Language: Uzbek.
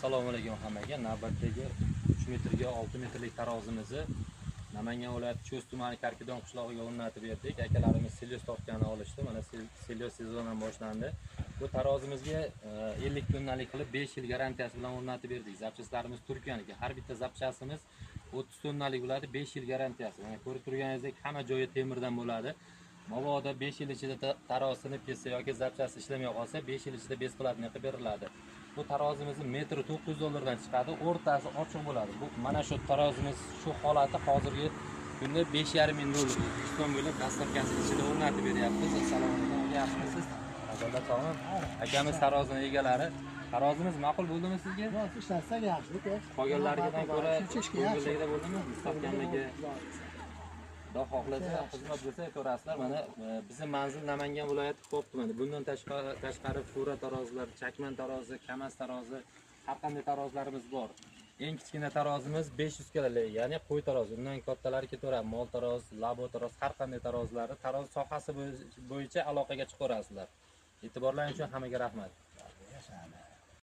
Assalomu alaykum hammaga. Navbatdagi 3 metrga 6 metrlik tarozimizni Namangan viloyati Cho'z tumani Karkidon qishlog'iga o'rnatib berdik. Akalarimiz selyos tortgani olishdi. Mana selyos sezoni boshlandi. Bu tarozimizga 50 tonnalik qilib 5 yil garantiyasi bilan o'rnatib berdik. Zapchastlarimiz Turkiyaniki. Har bitta zapchastimiz 30 tonnalik bo'ladi, 5 yil garantiyasi. Mana ko'rib turganingizdek hamma joyi temirdan bo'ladi. Mabodo 5 yil ichida taroz sinib ketsa yoki zapchasi ishlamay qolsa 5 yil ichida besplatniy qilib beriladi. Bu tarozimizni metri $900 dan chiqadi, o'rtasi ochiq bo'ladi. Bu mana shu tarozimiz shu holati hozirgi kunda $5,500 O'zbekiston bo'ylab dastavkasi ichida o'rnatib beryapmiz. Assalomu alaykum, yaxshimisiz? Hazratlar sog'mi? Akamiz tarozining egalari. Tarozimiz ma'qul bo'ldimi sizga? Ishlatsa yaxshi. Qolganlaridan ko'ra ko'ngildagida bo'ldimi? Mustahkamligi Xudo xohlasa xizmat bo'lsa ko'rasizlar. Mana bizning manzil Namangan viloyati Ko'p tumani. Bundan tashqari Fura tarozilar, Chakman tarozi, Kamaz tarozi, har qanday tarozlarimiz bor. Eng kichkina tarozimiz 500 kg, ya'ni qo'y tarozi. Undan kattalari ketaveradi, mol taroz, labo taroz, har qanday tarozlari taroz sohasi bo'yicha aloqaga chiqarasizlar. E'tiborlaringiz uchun hammaga rahmat.